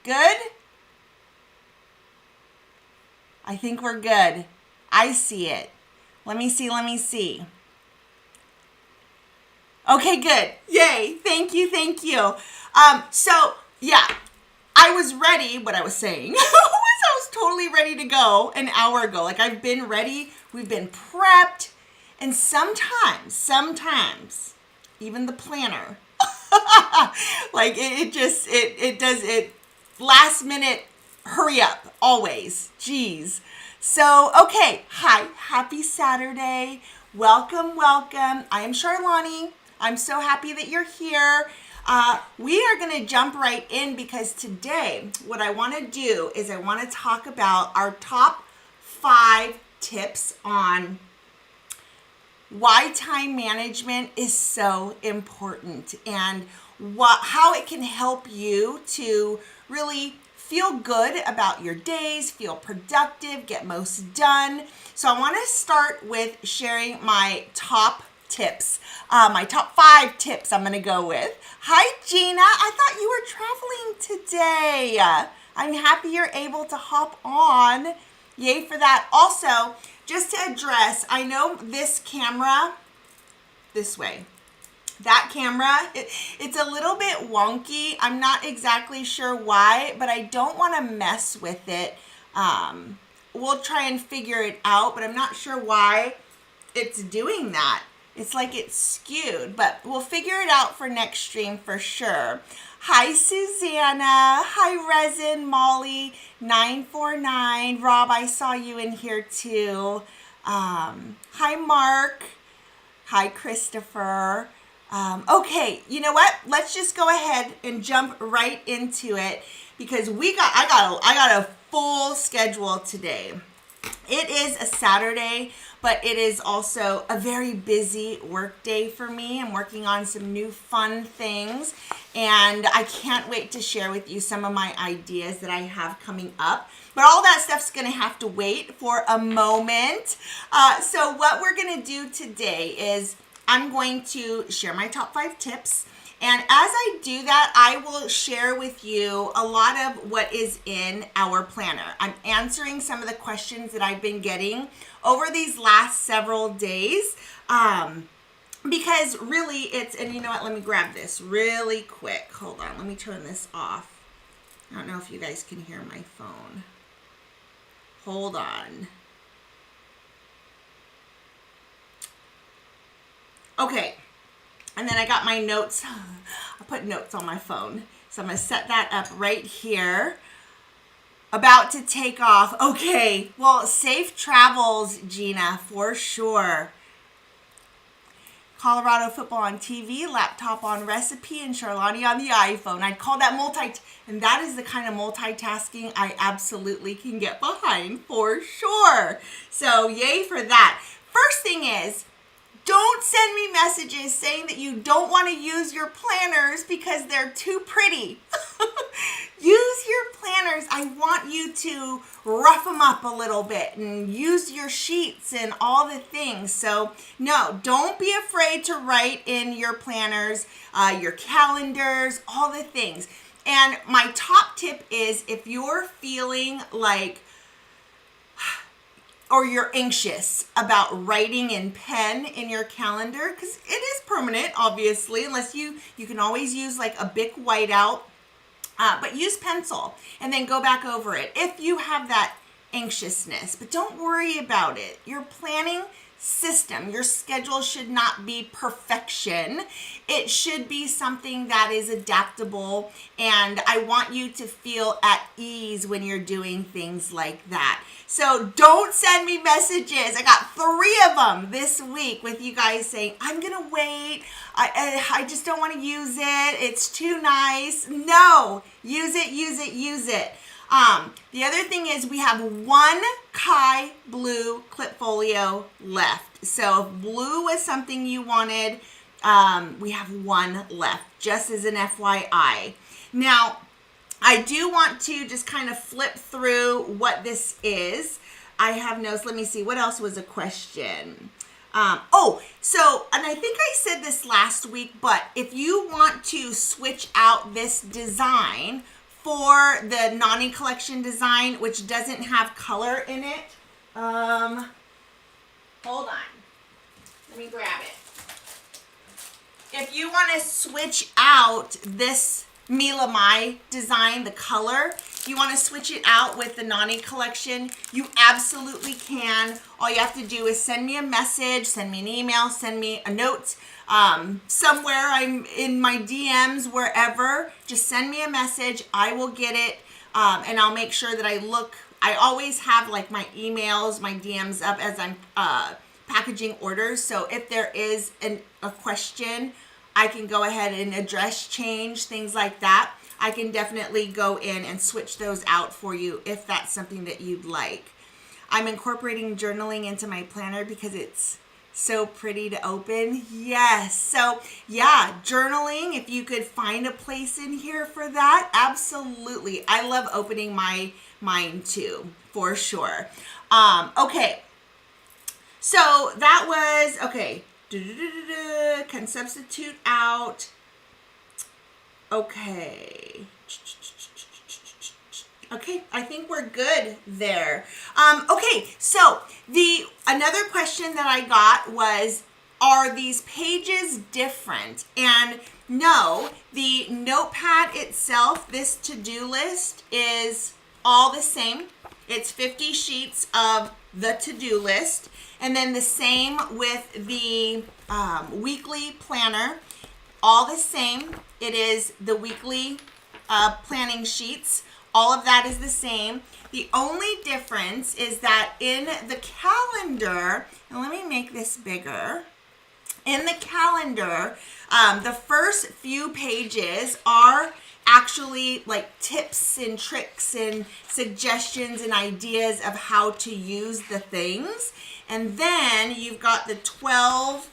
Good? I think we're good. I see it. Let me see. Okay, good. Yay. Thank you. So, yeah, I was ready. What I was saying was I was totally ready to go an hour ago. Like, I've been ready. We've been prepped. And sometimes, even the planner, like it does it last minute, hurry up, always. Jeez. So, okay. Hi. Happy Saturday. Welcome. I am Charlani. I'm so happy that you're here. We are going to jump right in because today what I want to do is I want to talk about our top 5 tips on why time management is so important and how it can help you to really feel good about your days, feel productive, get most done. So I want to start with sharing my top tips, my top 5 tips I'm going to go with. Hi, Gina. I thought you were traveling today. I'm happy you're able to hop on. Yay for that. Also, just to address, I know this camera, this way, that camera, it's a little bit wonky. I'm not exactly sure why, but I don't want to mess with it. We'll try and figure it out, but I'm not sure why it's doing that. It's like it's skewed, but we'll figure it out for next stream for sure. Hi, Susanna. Hi, Resin, Molly, 949. Rob, I saw you in here too. Hi, Mark. Hi, Christopher. Okay, you know what? Let's just go ahead and jump right into it because I got a full schedule today. It is a Saturday, but it is also a very busy work day for me. I'm working on some new fun things, and I can't wait to share with you some of my ideas that I have coming up. But all that stuff's going to have to wait for a moment. So what we're going to do today is I'm going to share my top 5 tips. And as I do that, I will share with you a lot of what is in our planner. I'm answering some of the questions that I've been getting over these last several days because really and you know what, let me grab this really quick. Hold on, let me turn this off. I don't know if you guys can hear my phone. Hold on. Okay. And then I got my notes. I put notes on my phone. So I'm going to set that up right here. About to take off. Okay. Well, safe travels, Gina, for sure. Colorado football on TV, laptop on recipe, and Charlani on the iPhone. I'd call that and that is the kind of multitasking I absolutely can get behind for sure. So yay for that. First thing is, don't send me messages saying that you don't want to use your planners because they're too pretty. Use your planners. I want you to rough them up a little bit and use your sheets and all the things. So no, don't be afraid to write in your planners, your calendars, all the things. And my top tip is if you're feeling like or you're anxious about writing in pen in your calendar, because it is permanent, obviously, unless you can always use like a Bic whiteout, but use pencil and then go back over it if you have that anxiousness. But don't worry about it. Your planning system, your schedule should not be perfection. It should be something that is adaptable, and I want you to feel at ease when you're doing things like that. So don't send me messages. I got 3 of them this week with you guys saying, I'm gonna wait. I just don't want to use it. It's too nice. No, use it. The other thing is we have 1 Kai blue clip folio left. So if blue was something you wanted, we have 1 left, just as an FYI. Now, I do want to just kind of flip through what this is. I have notes. Let me see. What else was a question? And I think I said this last week, but if you want to switch out this design for the Nani collection design, which doesn't have color in it. Hold on. Let me grab it. If you want to switch out this Mila Mai design, the color, if you want to switch it out with the Nani collection, you absolutely can. All you have to do is send me a message, send me an email, send me a note. Somewhere I'm in my DMs, wherever, just send me a message. I will get it. And I'll make sure that I always have like my emails, my DMs up as I'm packaging orders. So if there is a question, I can go ahead and address change, things like that. I can definitely go in and switch those out for you if that's something that you'd like. I'm incorporating journaling into my planner because it's so pretty to open. Yes. So yeah, journaling, if you could find a place in here for that, absolutely. I love opening mine too, for sure. Okay. So that was, okay. Can substitute out. Okay. Okay, I think we're good there. Okay, so another question that I got was, are these pages different? And no, the notepad itself, this to-do list, is all the same. It's 50 sheets of the to-do list. And then the same with the weekly planner, all the same. It is the weekly planning sheets. All of that is the same. The only difference is that in the calendar, and let me make this bigger. In the calendar, the first few pages are actually like tips and tricks and suggestions and ideas of how to use the things. And then you've got the 12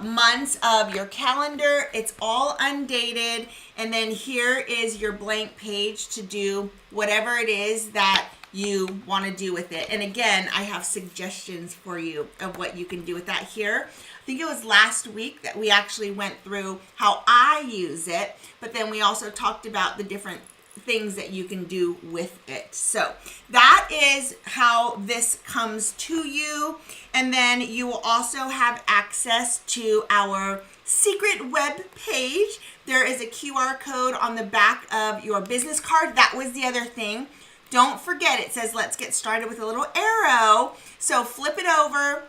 months of your calendar. It's all undated. And then here is your blank page to do whatever it is that you want to do with it. And again, I have suggestions for you of what you can do with that here. I think it was last week that we actually went through how I use it, but then we also talked about the different things that you can do with it. So that is how this comes to you. And then you will also have access to our secret web page. There is a QR code on the back of your business card. That was the other thing. Don't forget, it says, let's get started with a little arrow. So flip it over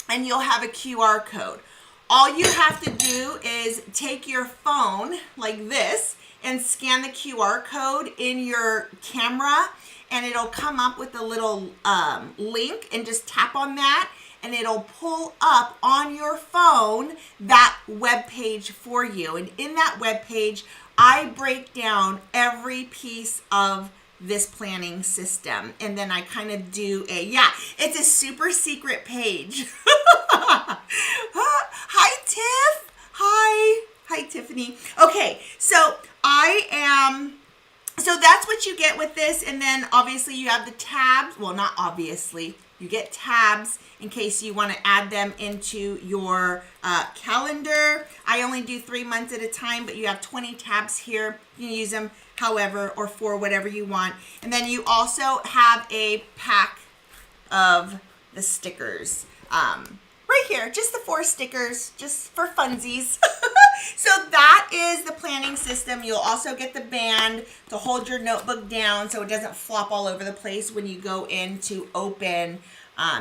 and you'll have a QR code. All you have to do is take your phone like this and scan the QR code in your camera, and it'll come up with a little link, and just tap on that and it'll pull up on your phone that web page for you. And in that web page, I break down every piece of this planning system, and then I kind of do it's a super secret page. Hi Tiff. Hi Tiffany. Okay, so so that's what you get with this. And then obviously you have the tabs. Well, not obviously, you get tabs in case you want to add them into your calendar. I only do 3 months at a time, but you have 20 tabs here. You can use them however or for whatever you want. And then you also have a pack of the stickers right here, just the 4 stickers, just for funsies. So that is the planning system. You'll also get the band to hold your notebook down so it doesn't flop all over the place when you go in to open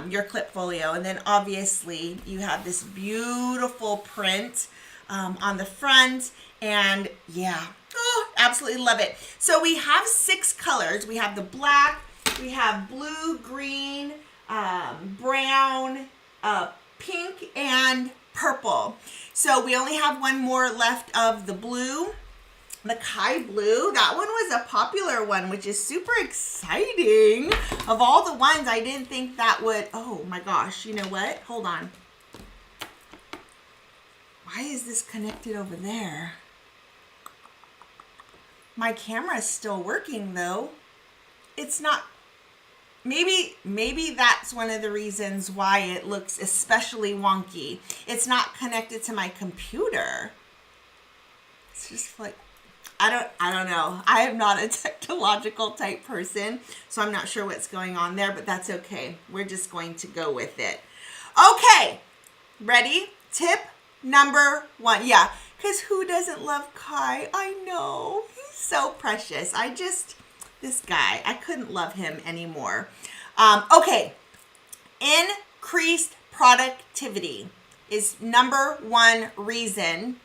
your Clipfolio. And then obviously you have this beautiful print on the front, and absolutely love it. So we have 6 colors. We have the black, we have blue, green, brown, pink, and purple. So we only have one more left of the blue, the Kai blue. That one was a popular one, which is super exciting. Of all the ones, I didn't think that would, oh my gosh, you know what? Hold on. Why is this connected over there? My camera is still working though. It's not, maybe that's one of the reasons why it looks especially wonky. It's not connected to my computer. It's just like, I don't know. I am not a technological type person, so I'm not sure what's going on there, but that's okay. We're just going to go with it. Okay, ready? Tip number 1. Yeah, because who doesn't love Kai? I know. He's so precious. This guy, I couldn't love him anymore. Okay, increased productivity is number 1 reason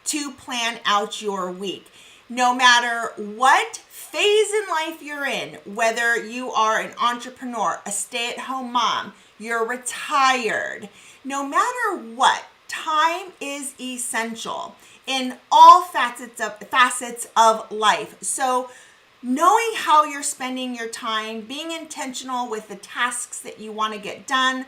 to plan out your week. No matter what phase in life you're in, whether you are an entrepreneur, a stay-at-home mom, you're retired, no matter what, time is essential in all facets of life. So knowing how you're spending your time, being intentional with the tasks that you want to get done,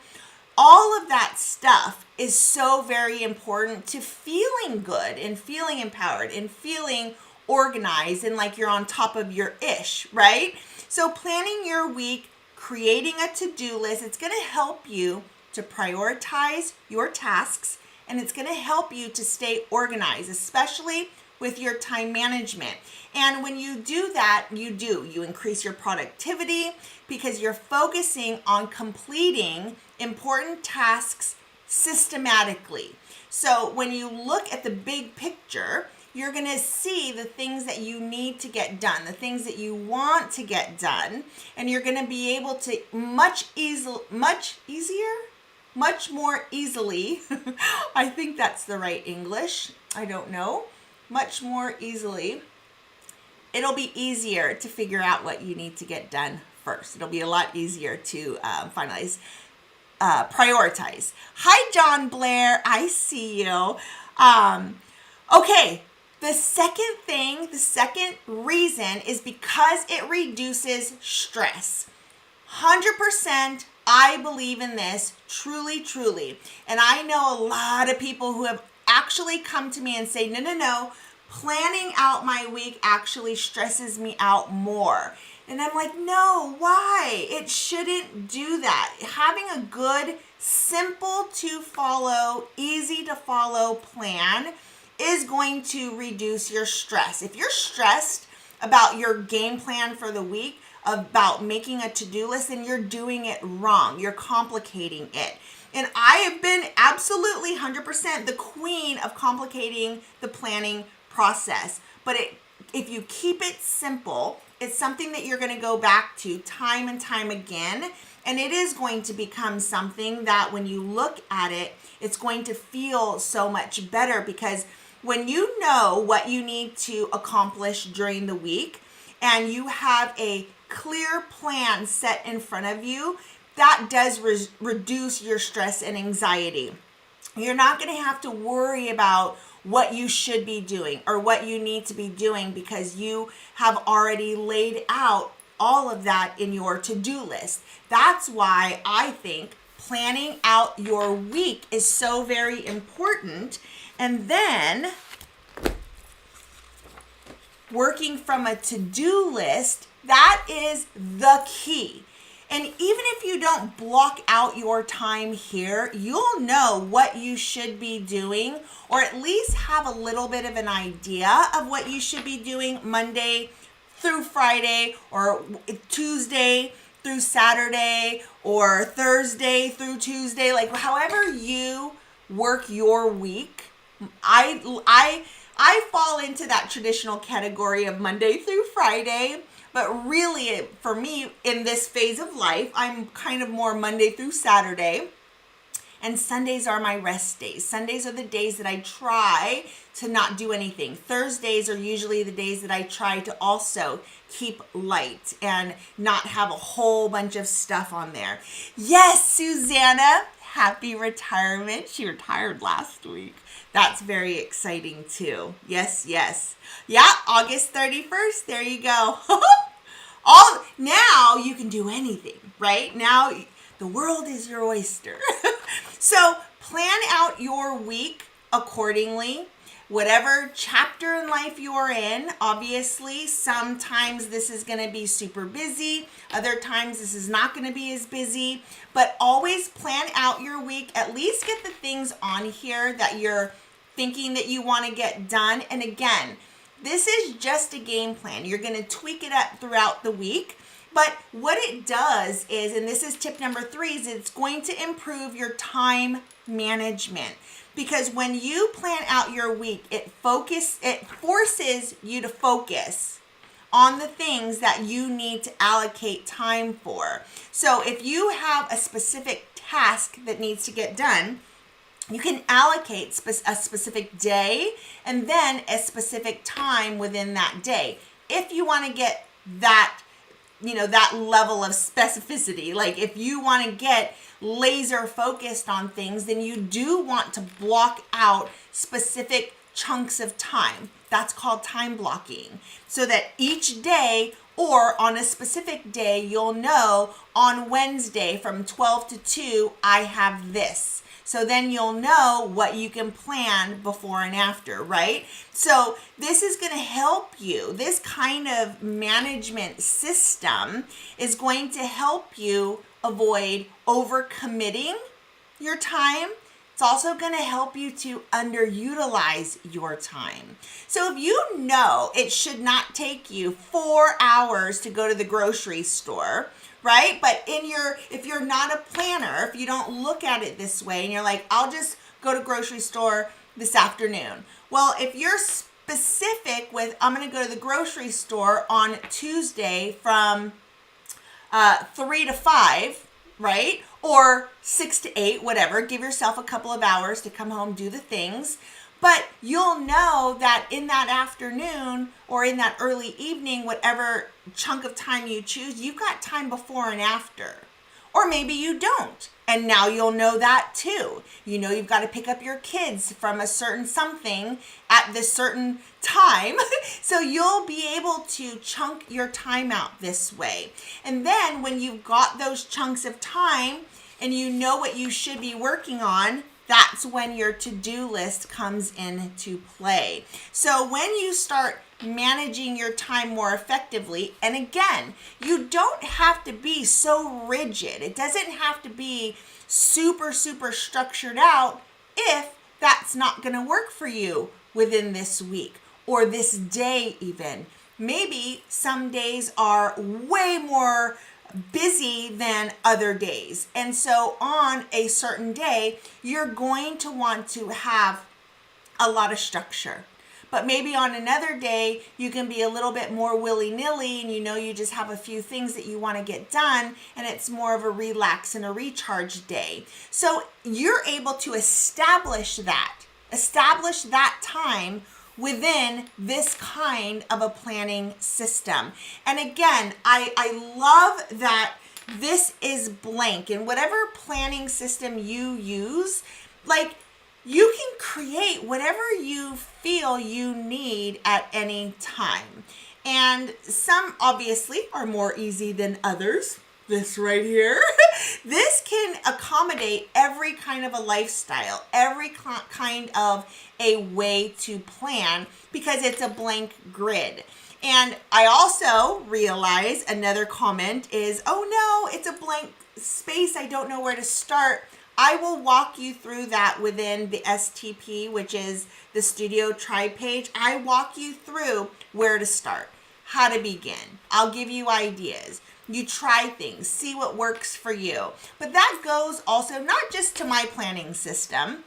all of that stuff is so very important to feeling good and feeling empowered and feeling organized and like you're on top of your ish, right? So planning your week, creating a to-do list, it's going to help you to prioritize your tasks, and it's going to help you to stay organized, especially with your time management. And when you do that, you increase your productivity because you're focusing on completing important tasks systematically. So when you look at the big picture, you're going to see the things that you need to get done, the things that you want to get done, and you're going to be able to much more easily, I think that's the right English, I don't know, much more easily. It'll be easier to figure out what you need to get done first. It'll be a lot easier to prioritize. Hi, John Blair. I see you. Okay. The second reason is because it reduces stress. 100%, I believe in this, truly, truly. And I know a lot of people who have actually come to me and say, no, planning out my week actually stresses me out more. And I'm like, no, why? It shouldn't do that. Having a good, simple to follow, easy to follow plan is going to reduce your stress. If you're stressed about your game plan for the week, about making a to-do list, then you're doing it wrong. You're complicating it. And I have been absolutely 100% the queen of complicating the planning process. But if you keep it simple, it's something that you're going to go back to time and time again. And it is going to become something that when you look at it, it's going to feel so much better, because when you know what you need to accomplish during the week and you have a clear plan set in front of you, that does reduce your stress and anxiety. You're not going to have to worry about what you should be doing or what you need to be doing, because you have already laid out all of that in your to-do list. That's why I think planning out your week is so very important. And then working from a to-do list, that is the key. And even if you don't block out your time here, you'll know what you should be doing, or at least have a little bit of an idea of what you should be doing Monday through Friday, or Tuesday through Saturday, or Thursday through Tuesday, like however you work your week. I fall into that traditional category of Monday through Friday, but really for me in this phase of life, I'm kind of more Monday through Saturday, and Sundays are my rest days. Sundays are the days that I try to not do anything. Thursdays are usually the days that I try to also keep light and not have a whole bunch of stuff on there. Yes, Susanna, happy retirement. She retired last week. That's very exciting too. Yes. Yeah, August 31st. There you go. Now you can do anything, right? Now the world is your oyster. So plan out your week accordingly. Whatever chapter in life you're in, obviously, sometimes this is going to be super busy. Other times this is not going to be as busy. But always plan out your week. At least get the things on here that you're thinking that you want to get done. And again, this is just a game plan. You're going to tweak it up throughout the week. But what it does is, and this is tip number 3, is it's going to improve your time management. Because when you plan out your week, it forces you to focus on the things that you need to allocate time for. So if you have a specific task that needs to get done, you can allocate a specific day and then a specific time within that day. If you want to get that, that level of specificity, like if you want to get laser focused on things, then you do want to block out specific chunks of time. That's called time blocking. So that each day or on a specific day, you'll know on Wednesday from 12 to 2, I have this. So then you'll know what you can plan before and after, right? So this is going to help you. This kind of management system is going to help you avoid overcommitting your time. It's also going to help you to underutilize your time. So if you know it should not take you 4 hours to go to the grocery store, right? But if you're not a planner, if you don't look at it this way and you're like, I'll just go to grocery store this afternoon. Well, if you're specific with, I'm going to go to the grocery store on Tuesday from 3 to 5, right? Or 6 to 8, whatever. Give yourself a couple of hours to come home, do the things. But you'll know that in that afternoon or in that early evening, whatever chunk of time you choose, you've got time before and after. Or maybe you don't. And now you'll know that too. You know you've got to pick up your kids from a certain something at this certain time. So you'll be able to chunk your time out this way. And then when you've got those chunks of time and you know what you should be working on, that's when your to-do list comes into play. So when you start managing your time more effectively, and again, you don't have to be so rigid. It doesn't have to be super structured out if that's not going to work for you within this week or this day even. Maybe some days are way more busy than other days. And so on a certain day, you're going to want to have a lot of structure. But maybe on another day, you can be a little bit more willy-nilly and you just have a few things that you want to get done and it's more of a relax and a recharge day. So you're able to establish that time within this kind of a planning system. And again, I love that this is blank. And whatever planning system you use, like you can create whatever you feel you need at any time. And some obviously are more easy than others. This right here, this can accommodate every kind of a lifestyle, every kind of a way to plan because it's a blank grid. And I also realize another comment is, oh no, it's a blank space. I don't know where to start. I will walk you through that within the STP, which is the Studio Tribe page. I walk you through where to start, how to begin. I'll give you ideas. You try things, see what works for you. But that goes also not just to my planning system.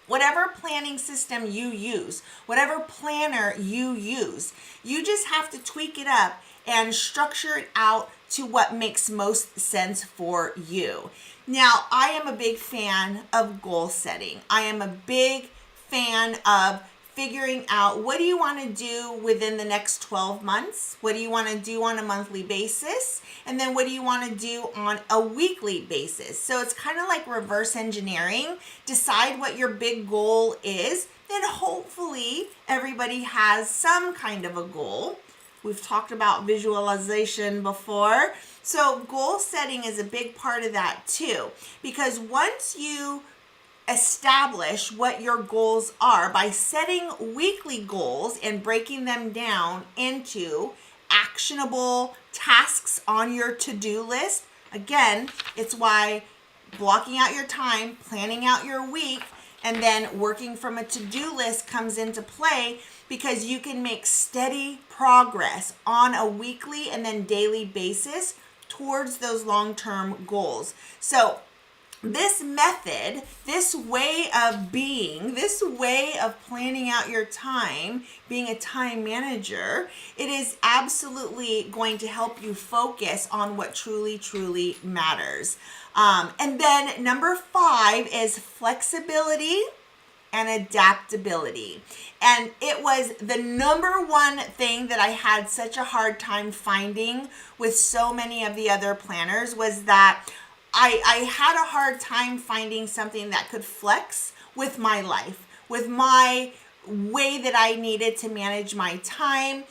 Whatever planning system you use, whatever planner you use, you just have to tweak it up and structure it out to what makes most sense for you. Now, I am a big fan of goal setting. I am a big fan of figuring out what do you want to do within the next 12 months? What do you want to do on a monthly basis? And then what do you want to do on a weekly basis? So it's kind of like reverse engineering. Decide what your big goal is. Then hopefully everybody has some kind of a goal. We've talked about visualization before. So goal setting is a big part of that too. Because once you establish what your goals are by setting weekly goals and breaking them down into actionable tasks on your to-do list. Again, it's why blocking out your time, planning out your week And then working from a to-do list comes into play because you can make steady progress on a weekly and then daily basis towards those long-term goals. So this method, this way of being, this way of planning out your time, being a time manager, it is absolutely going to help you focus on what truly, truly matters. And then number 5 is flexibility and adaptability. And it was the number one thing that I had such a hard time finding with so many of the other planners was that I had a hard time finding something that could flex with my life, with my way that I needed to manage my time,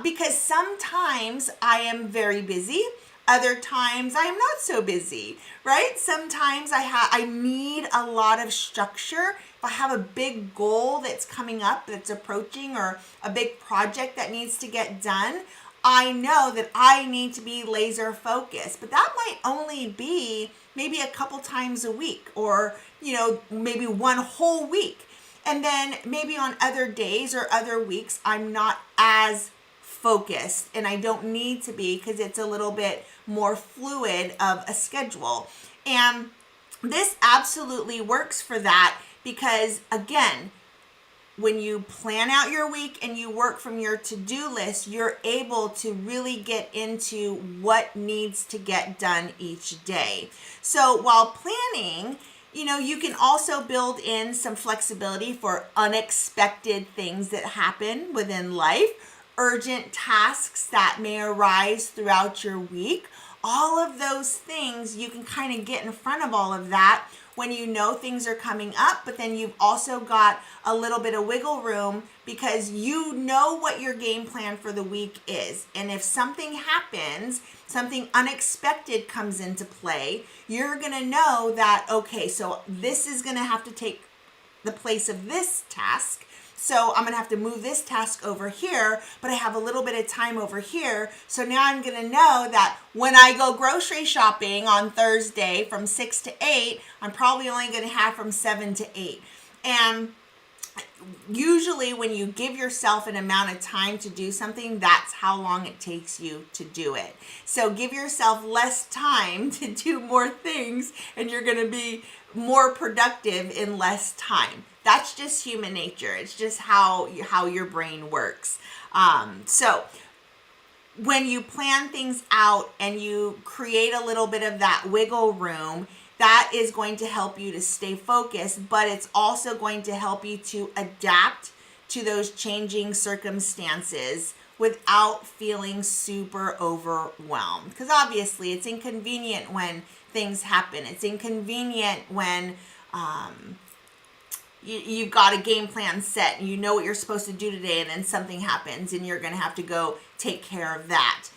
because sometimes I am very busy. Other times I'm not so busy, right? Sometimes I need a lot of structure. If I have a big goal that's coming up, that's approaching, or a big project that needs to get done, I know that I need to be laser focused, but that might only be maybe a couple times a week, or, maybe one whole week. And then maybe on other days or other weeks, I'm not as focused, and I don't need to be because it's a little bit more fluid of a schedule. And this absolutely works for that because, again, when you plan out your week and you work from your to-do list, you're able to really get into what needs to get done each day. So while planning, you can also build in some flexibility for unexpected things that happen within life, urgent tasks that may arise throughout your week. All of those things, you can kind of get in front of all of that when you know things are coming up, but then you've also got a little bit of wiggle room because you know what your game plan for the week is. And if something happens, something unexpected comes into play, you're gonna know that, okay, so this is gonna have to take the place of this task. So I'm gonna have to move this task over here, but I have a little bit of time over here. So now I'm gonna know that when I go grocery shopping on Thursday from 6 to 8, I'm probably only gonna have from 7 to 8. And usually when you give yourself an amount of time to do something, that's how long it takes you to do it. So give yourself less time to do more things, and you're gonna be more productive in less time. That's just human nature. It's just how your brain works. So when you plan things out and you create a little bit of that wiggle room, that is going to help you to stay focused, but it's also going to help you to adapt to those changing circumstances without feeling super overwhelmed. Because obviously it's inconvenient when things happen. It's inconvenient when you've got a game plan set and you know what you're supposed to do today, and then something happens and you're going to have to go take care of that.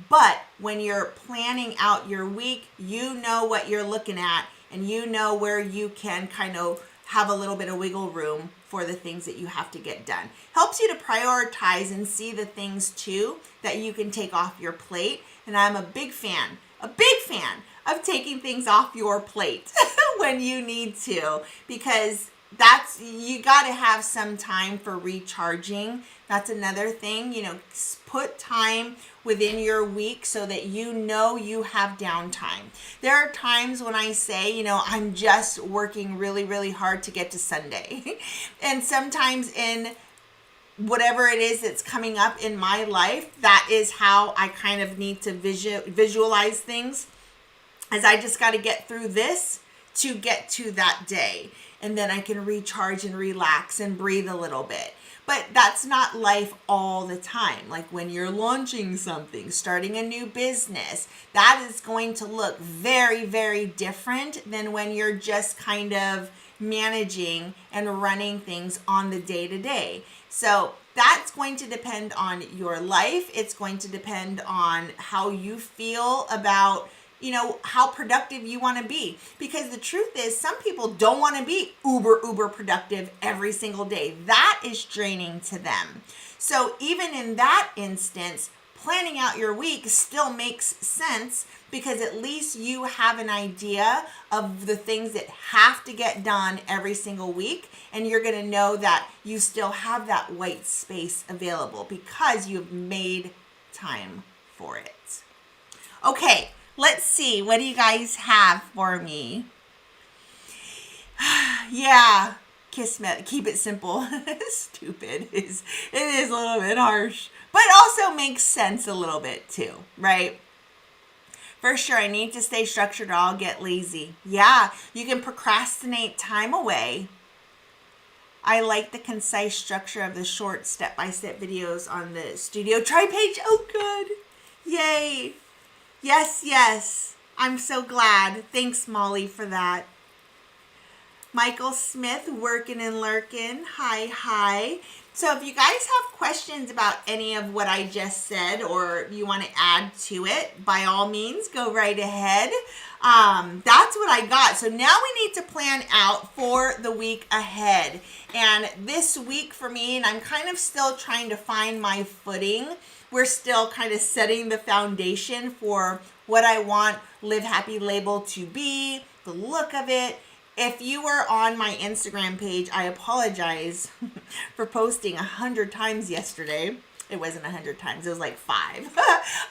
But when you're planning out your week, you know what you're looking at, and you know where you can kind of have a little bit of wiggle room for the things that you have to get done. Helps you to prioritize and see the things too that you can take off your plate. And I'm a big fan of taking things off your plate when you need to, because you got to have some time for recharging. That's another thing, put time within your week so that you have downtime. There are times when I say, I'm just working really, really hard to get to Sunday. And sometimes in whatever it is that's coming up in my life, that is how I kind of need to visualize things, as I just got to get through this to get to that day. And then I can recharge and relax and breathe a little bit. But that's not life all the time. Like when you're launching something, starting a new business, that is going to look very, very different than when you're just kind of managing and running things on the day-to-day. So that's going to depend on your life. It's going to depend on how you feel about how productive you want to be. Because the truth is, some people don't want to be uber productive every single day. That is draining to them. So even in that instance, planning out your week still makes sense because at least you have an idea of the things that have to get done every single week. And you're going to know that you still have that white space available because you've made time for it. Okay, let's see. What do you guys have for me? Yeah, keep it simple. Stupid it is a little bit harsh, but also makes sense a little bit too, right? For sure, I need to stay structured or I'll get lazy. Yeah, you can procrastinate time away. I like the concise structure of the short step-by-step videos on the Studio Tri page. Oh, good. Yay. Yes. I'm so glad. Thanks, Molly, for that. Michael Smith, working and lurking. Hi. So if you guys have questions about any of what I just said or you want to add to it, by all means, go right ahead. That's what I got. So now we need to plan out for the week ahead. And this week for me, and I'm kind of still trying to find my footing. We're still kind of setting the foundation for what I want Live Happy Label to be, the look of it. If you were on my Instagram page, I apologize for posting 100 times yesterday. It wasn't 100 times, it was like 5.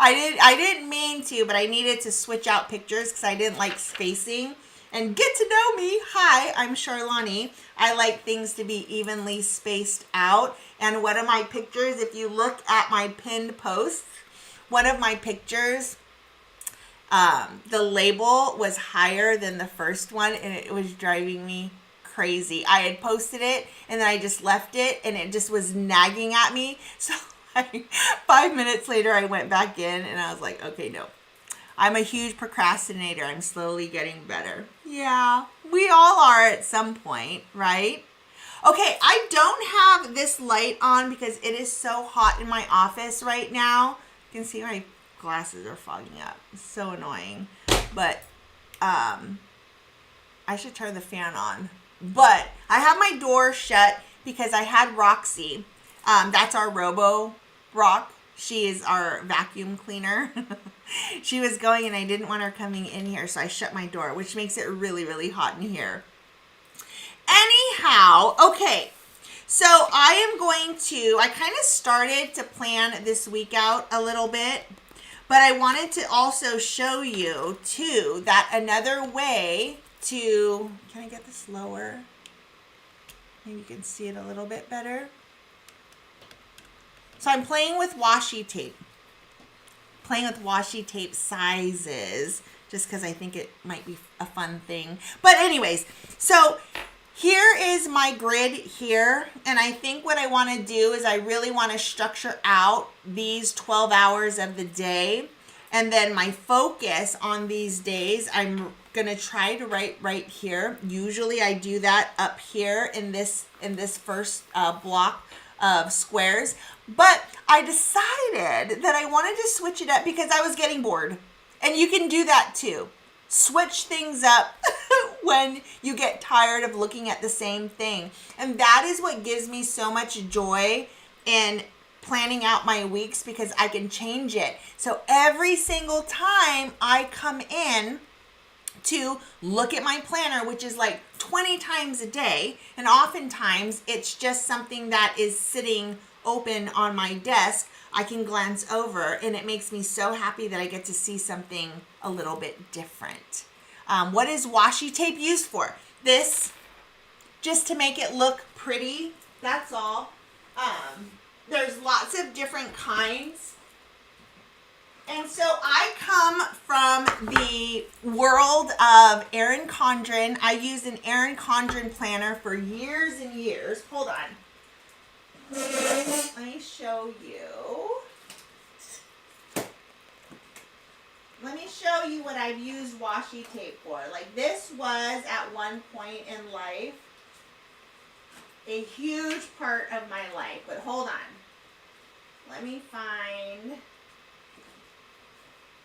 I didn't mean to, but I needed to switch out pictures because I didn't like spacing. And get to know me. Hi, I'm Charlani. I like things to be evenly spaced out. And one of my pictures, if you look at my pinned posts, one of my pictures, the label was higher than the first one and it was driving me crazy. I had posted it and then I just left it and it just was nagging at me. So 5 minutes later I went back in and I was like, okay, no. I'm a huge procrastinator. I'm slowly getting better. Yeah, we all are at some point, right? Okay, I don't have this light on because it is so hot in my office right now. You can see my glasses are fogging up. It's so annoying. But I should turn the fan on. But I have my door shut because I had Roxy. That's our Robo Rock. She is our vacuum cleaner. She was going and I didn't want her coming in here, so I shut my door, which makes it really, really hot in here. Anyhow, okay. So I kind of started to plan this week out a little bit, but I wanted to also show you too that another way to, can I get this lower? Maybe you can see it a little bit better. So I'm playing with washi tape. Playing with washi tape sizes just because I think it might be a fun thing. But anyways, so here is my grid here. And I think what I want to do is I really want to structure out these 12 hours of the day. And then my focus on these days, I'm going to try to write right here. Usually I do that up here in this first block of squares. But I decided that I wanted to switch it up because I was getting bored. And you can do that too. Switch things up when you get tired of looking at the same thing. And that is what gives me so much joy in planning out my weeks, because I can change it. So every single time I come in to look at my planner, which is like 20 times a day, and oftentimes it's just something that is sitting open on my desk, I can glance over and it makes me so happy that I get to see something a little bit different. What is washi tape used for? This, just to make it look pretty, that's all. There's lots of different kinds. And so I come from the world of Erin Condren. I used an Erin Condren planner for years and years. Hold on. Let me show you. Let me show you what I've used washi tape for. Like, this was at one point in life a huge part of my life. But hold on. Let me find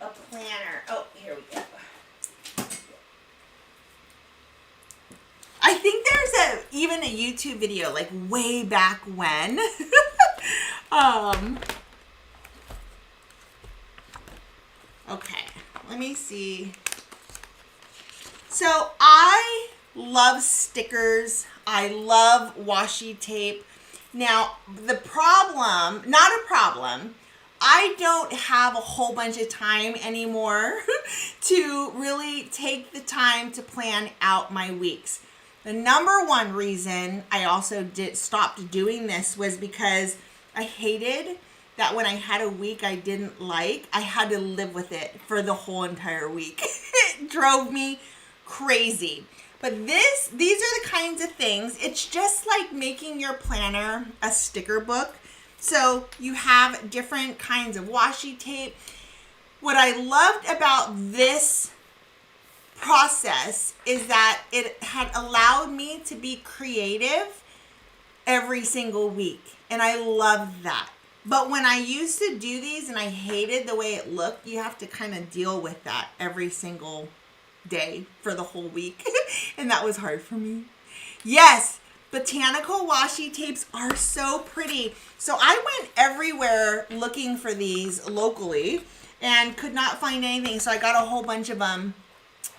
a planner. Oh, here we go. I think there's even a YouTube video like way back when. me see. So I love stickers. I love washi tape. Now, the problem, not a problem, I don't have a whole bunch of time anymore to really take the time to plan out my weeks. The number one reason I also stopped doing this was because I hated that when I had a week I didn't like, I had to live with it for the whole entire week. It drove me crazy. But these are the kinds of things, it's just like making your planner a sticker book. So you have different kinds of washi tape. What I loved about this process is that it had allowed me to be creative every single week. And I loved that. But when I used to do these and I hated the way it looked, you have to kind of deal with that every single day for the whole week. And that was hard for me. Yes, botanical washi tapes are so pretty. So I went everywhere looking for these locally and could not find anything. So I got a whole bunch of them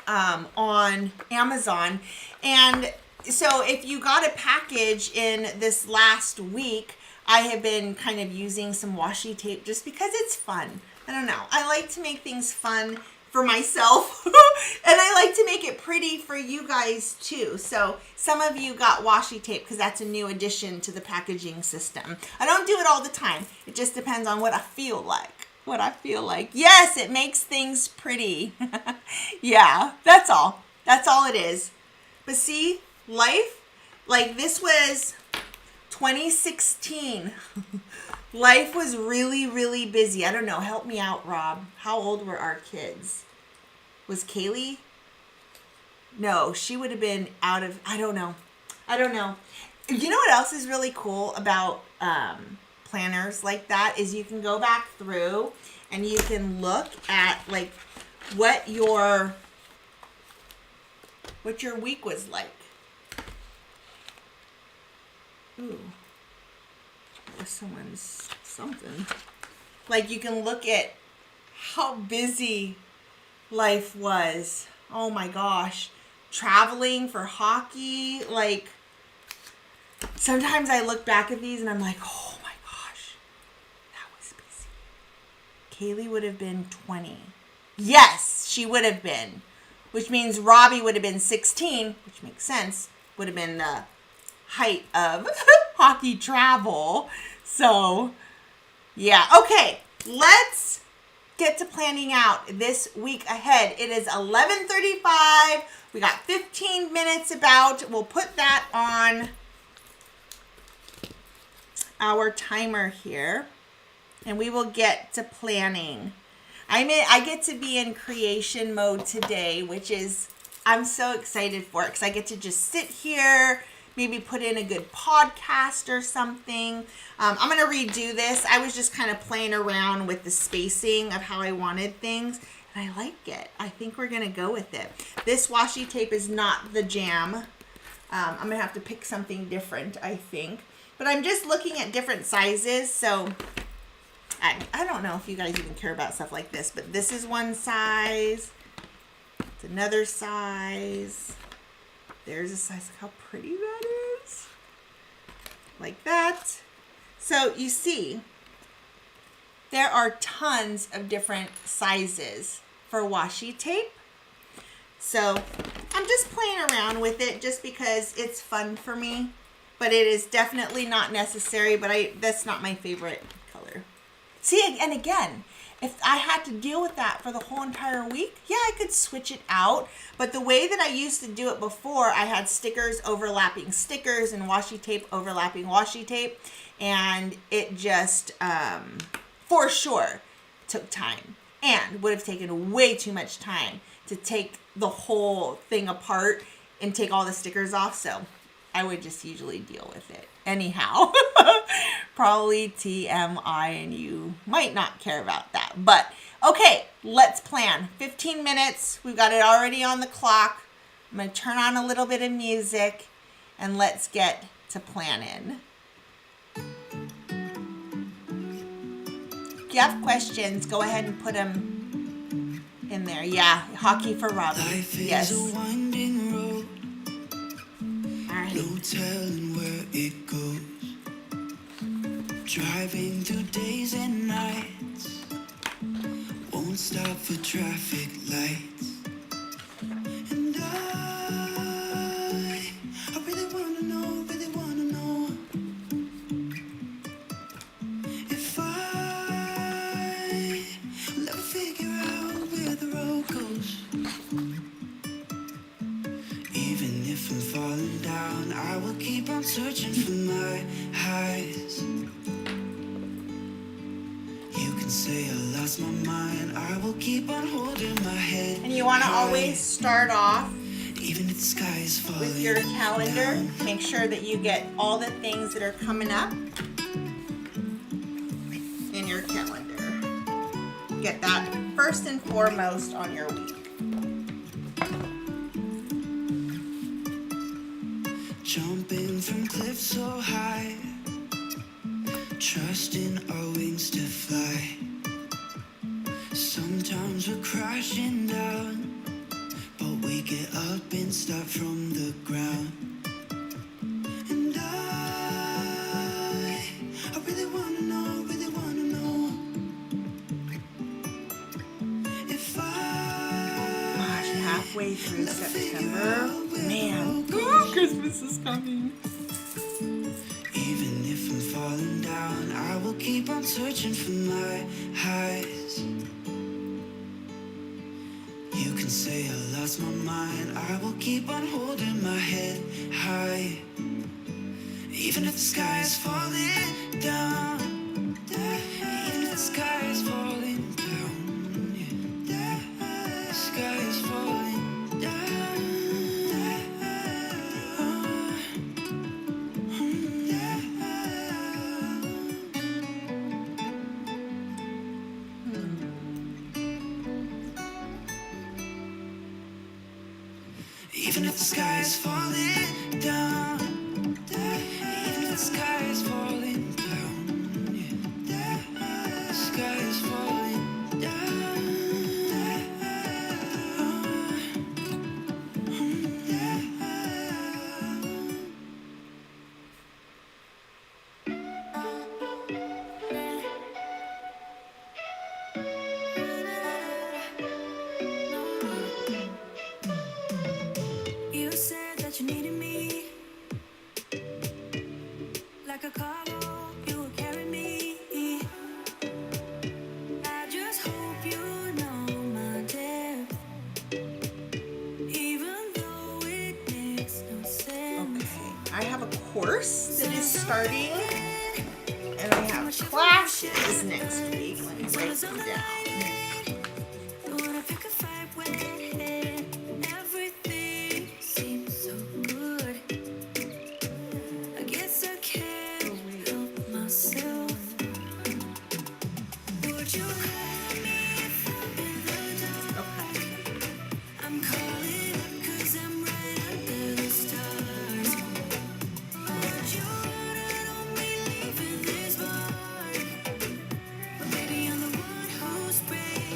on Amazon. And so if you got a package in this last week, I have been kind of using some washi tape just because it's fun. I don't know. I like to make things fun for myself and I like to make it pretty for you guys too. So some of you got washi tape because that's a new addition to the packaging system. I don't do it all the time. It just depends on what I feel like. Yes, it makes things pretty. Yeah, that's all. That's all it is. But see, life, like this was 2016. Life was really, really busy. I don't know. Help me out, Rob. How old were our kids? Was Kaylee? No, she would have been out of, I don't know. You know what else is really cool about planners like that is you can go back through and you can look at like what your week was like. Ooh. Or someone's something. Like you can look at how busy life was. Oh my gosh. Traveling for hockey. Like sometimes I look back at these and I'm like, oh my gosh, that was busy. Kaylee would have been 20. Yes, she would have been. Which means Robbie would have been 16, which makes sense. Would have been the height of hockey travel. So, yeah. Okay, let's get to planning out this week ahead. It is 11:35. We got 15 minutes about. We'll put that on our timer here. And we will get to planning. I get to be in creation mode today, which is, I'm so excited for it because I get to just sit here, maybe put in a good podcast or something. I'm going to redo this. I was just kind of playing around with the spacing of how I wanted things, and I like it. I think we're going to go with it. This washi tape is not the jam. I'm going to have to pick something different, I think. But I'm just looking at different sizes, so I don't know if you guys even care about stuff like this, but this is one size. It's another size. There's a size. Look how pretty that is. Like that. So you see, there are tons of different sizes for washi tape. So I'm just playing around with it just because it's fun for me. But it is definitely not necessary, but that's not my favorite color. See, and again, if I had to deal with that for the whole entire week, yeah, I could switch it out. But the way that I used to do it before, I had stickers overlapping stickers and washi tape overlapping washi tape. And it just, for sure, took time. And would have taken way too much time to take the whole thing apart and take all the stickers off. So I would just usually deal with it. Anyhow, probably TMI and you might not care about that. But okay, let's plan. 15 minutes. We've got it already on the clock. I'm going to turn on a little bit of music and let's get to planning. If you have questions, go ahead and put them in there. Yeah, hockey for Robbie. Yes. Is a winding road. All right. No telling where it goes. Driving through days and nights. Won't stop for traffic lights. And I really wanna know, if I will ever figure out where the road goes. Even if I'm falling down, I will keep on searching for my highs. You can say I lost my mind, I will keep on holding my head. And you want to high. always start off Even if the sky is falling with your calendar. down. Make sure that you get all the things that are coming up in your calendar. Get that first and foremost on your week. Jumping from cliffs so high, trusting our wings to fly. Sometimes we're crashing down, but we get up and start from the ground. And I really wanna know, if Gosh, halfway through never figure September. out where Man, the road goes. Christmas is coming. Even if I'm falling down, I will keep on searching for my highs. You can say I lost my mind, I will keep on holding my head high. Even if the sky is falling down, even if the sky is falling down, yeah. The sky is falling down. Even if the sky is falling down, even if the sky is falling down, yeah. The sky is falling down. You said that you needed me, like a cargo, you will carry me. I just hope you know my depth, even though it makes no sense. Okay, I have a course that is starting, and I have classes next week. Let me write them down. Don't wanna pick a fight when everything seems so good. I guess I can't help myself. Would you call me if I'm in the dark? Okay. I'm calling 'cause I'm right under the stars. Would you wanna know me leaving this bar? But maybe I'm the one who's breaking.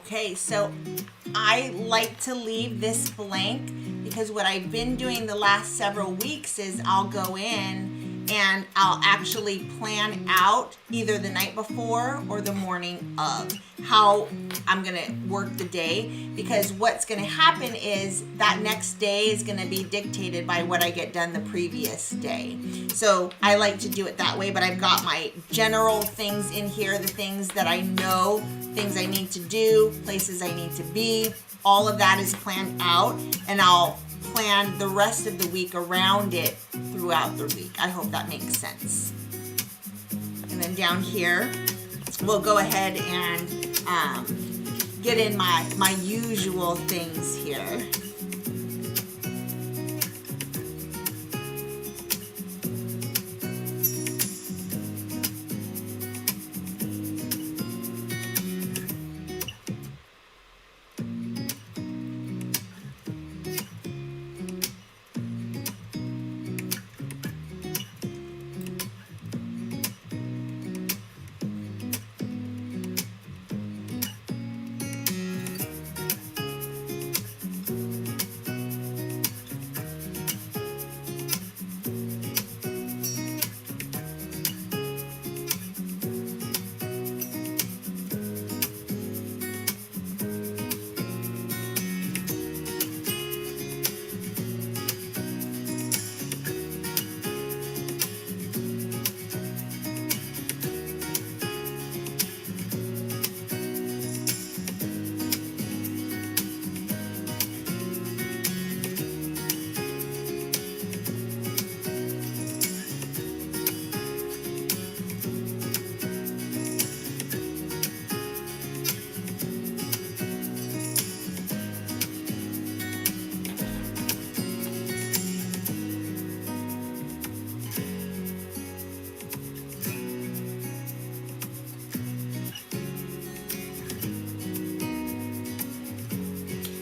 Okay, so I like to leave this blank because what I've been doing the last several weeks is I'll go in and I'll actually plan out either the night before or the morning of how I'm gonna work the day, because what's gonna happen is that next day is gonna be dictated by what I get done the previous day. So I like to do it that way, but I've got my general things in here, the things that I know, things I need to do, places I need to be, all of that is planned out, and I'll plan the rest of the week around it throughout the week. I hope that makes sense. And then down here, we'll go ahead and get in my usual things here.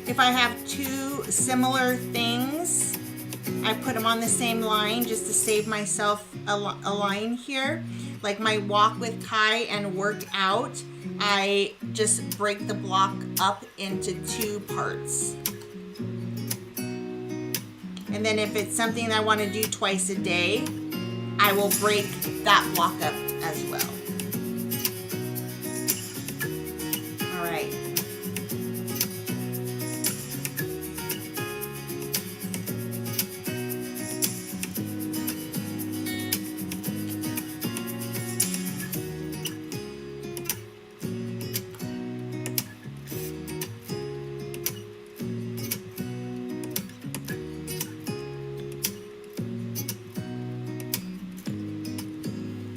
If I have two similar things, I put them on the same line just to save myself a line here. Like my walk with Kai and work out, I just break the block up into two parts. And then if it's something that I want to do twice a day, I will break that block up as well. All right.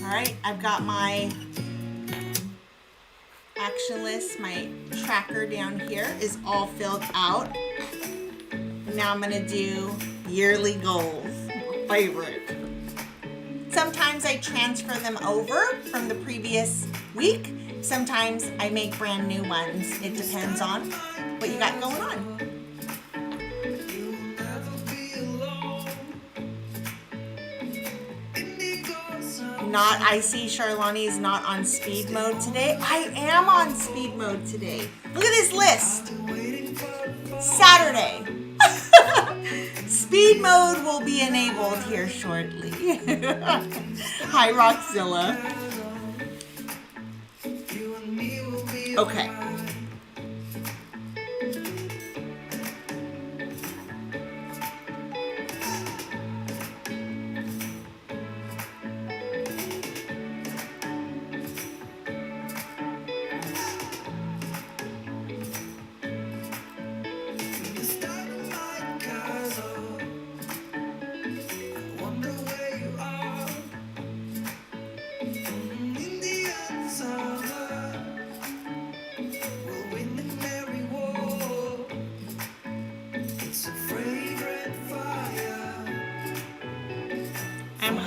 All right, I've got my action list, my tracker down here is all filled out. And now I'm gonna do yearly goals, my favorite. Sometimes I transfer them over from the previous week. Sometimes I make brand new ones. It depends on what you got going on. I see Charlani is not on speed mode today. I am on speed mode today. Look at this list. Saturday. Speed mode will be enabled here shortly. Hi, Roxzilla. Okay.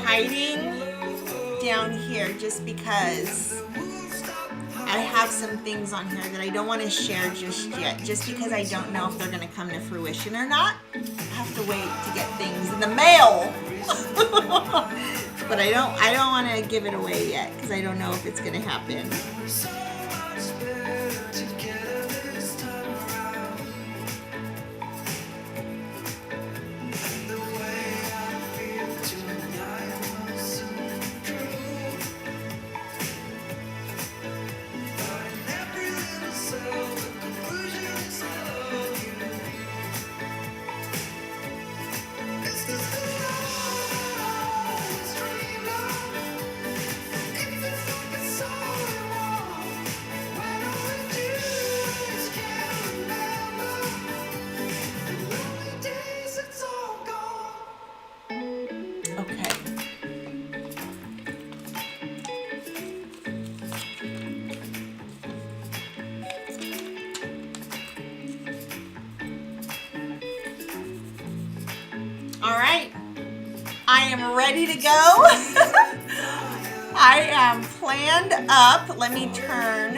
Hiding down here just because I have some things on here that I don't want to share just yet, just because I don't know if they're going to come to fruition or not. I have to wait to get things in the mail. But I don't want to give it away yet because I don't know if it's going to happen. All right. I am ready to go. I am planned up. Let me turn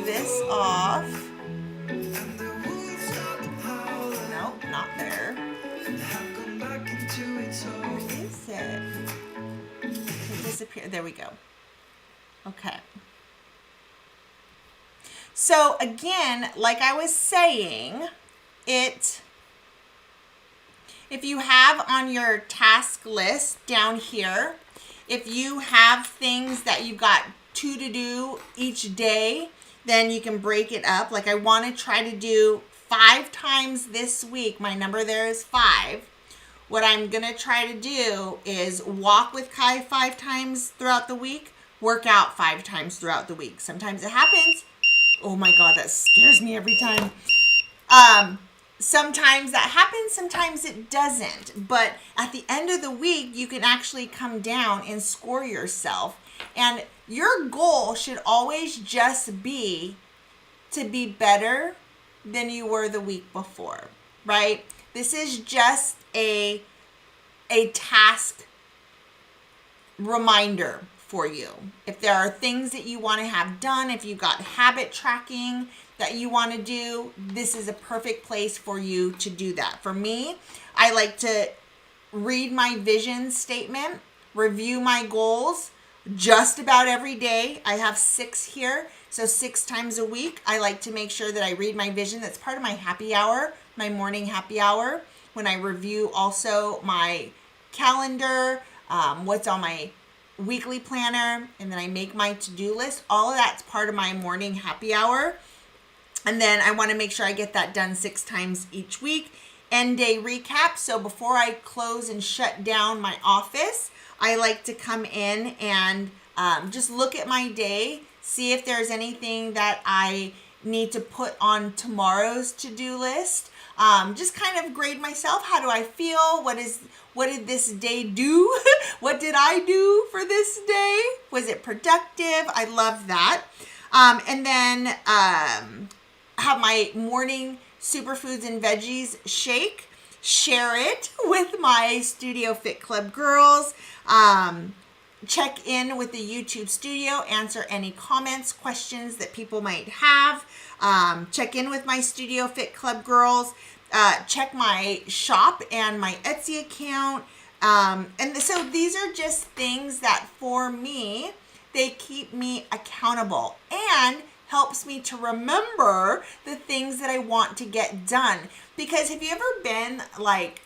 this off. Nope, not there. Where is it? It disappeared. There we go. Okay. So again, like I was saying, if you have on your task list down here, if you have things that you've got 2 to do each day, then you can break it up. Like I want to try to do 5 times this week. My number there is 5. What I'm going to try to do is walk with Kai 5 times throughout the week, work out 5 times throughout the week. Sometimes it happens. Oh my God, that scares me every time. Sometimes that happens, sometimes it doesn't. But at the end of the week, you can actually come down and score yourself. And your goal should always just be to be better than you were the week before, right? This is just a task reminder for you. If there are things that you want to have done, if you've got habit tracking that you want to do, this is a perfect place for you to do that. For me, I like to read my vision statement, review my goals just about every day. I have 6 here, so 6 times a week. I like to make sure that I read my vision. That's part of my happy hour, my morning happy hour, when I review also my calendar, what's on my weekly planner, and then I make my to-do list. All of that's part of my morning happy hour. And then I want to make sure I get that done 6 times each week. End day recap. So before I close and shut down my office, I like to come in and just look at my day, see if there's anything that I need to put on tomorrow's to-do list. Just kind of grade myself. How do I feel? What did this day do? What did I do for this day? Was it productive? I love that. And then have my morning superfoods and veggies shake. Share it with my Studio Fit Club girls. Check in with the YouTube studio, answer any comments, questions that people might have. Check in with my Studio Fit Club girls. Check my shop and my Etsy account. And so these are just things that for me, they keep me accountable and helps me to remember the things that I want to get done. Because have you ever been like,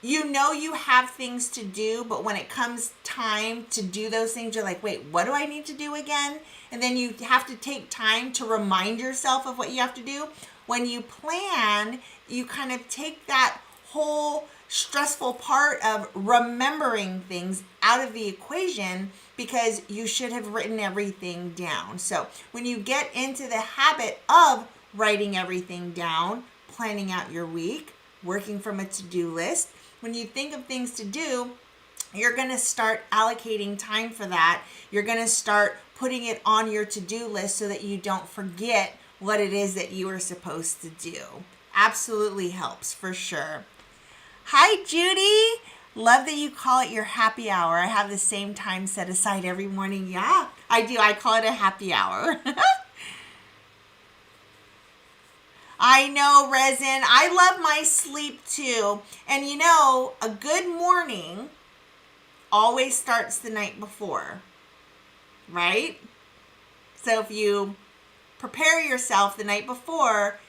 you have things to do, but when it comes time to do those things, you're like, wait, what do I need to do again? And then you have to take time to remind yourself of what you have to do. When you plan, you kind of take that whole stressful part of remembering things out of the equation because you should have written everything down. So when you get into the habit of writing everything down, planning out your week, working from a to-do list, when you think of things to do, you're going to start allocating time for that. You're going to start putting it on your to-do list so that you don't forget what it is that you are supposed to do. Absolutely helps for sure. Hi, Judy. Love that you call it your happy hour. I have the same time set aside every morning. Yeah, I do. I call it a happy hour. I know, Resin. I love my sleep too. And you know, a good morning always starts the night before, right? So if you prepare yourself the night before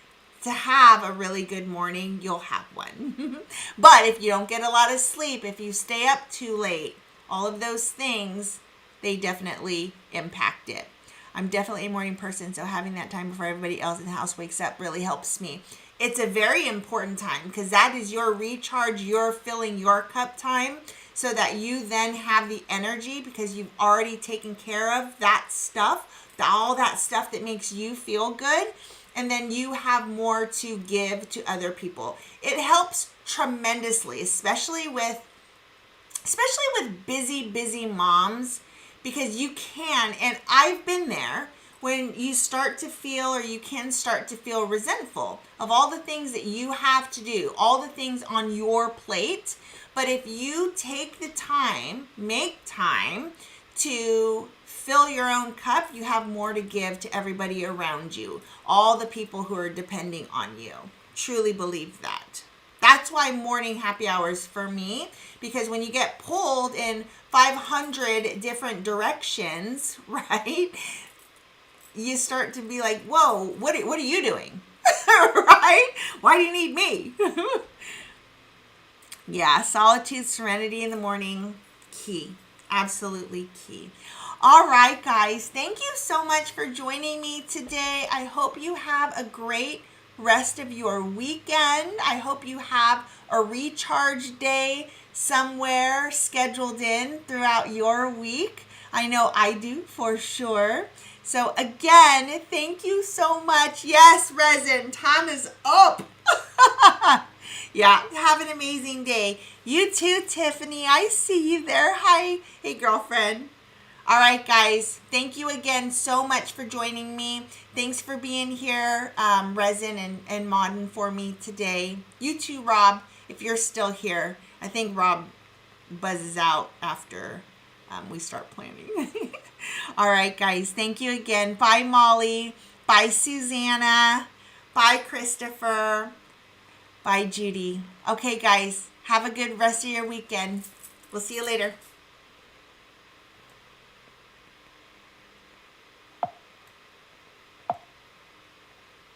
to have a really good morning, you'll have one. But if you don't get a lot of sleep, if you stay up too late, all of those things, they definitely impact it. I'm definitely a morning person, so having that time before everybody else in the house wakes up really helps me. It's a very important time because that is your recharge, your filling your cup time so that you then have the energy because you've already taken care of that stuff, all that stuff that makes you feel good. And then you have more to give to other people. It helps tremendously, especially with busy moms, because you can, and I've been there, when you start to feel, or you can start to feel resentful of all the things that you have to do, all the things on your plate. But if you take the time, make time to fill your own cup, you have more to give to everybody around you, all the people who are depending on you. Truly believe that. That's why morning happy hours for me, because when you get pulled in 500 different directions, right, you start to be like, whoa, what are you doing? Right? Why do you need me? Yeah, solitude, serenity in the morning, key. Absolutely key. All right, guys, thank you so much for joining me today. I hope you have a great rest of your weekend. I hope you have a recharge day somewhere scheduled in throughout your week. I know I do for sure. So again, thank you so much. Yes, Resin, time is up. Yeah, have an amazing day. You too, Tiffany. I see you there. Hi. Hey, girlfriend. All right, guys. Thank you again so much for joining me. Thanks for being here, Resin and Modern, for me today. You too, Rob, if you're still here. I think Rob buzzes out after we start planning. All right, guys. Thank you again. Bye, Molly. Bye, Susanna. Bye, Christopher. Bye, Judy. Okay, guys. Have a good rest of your weekend. We'll see you later.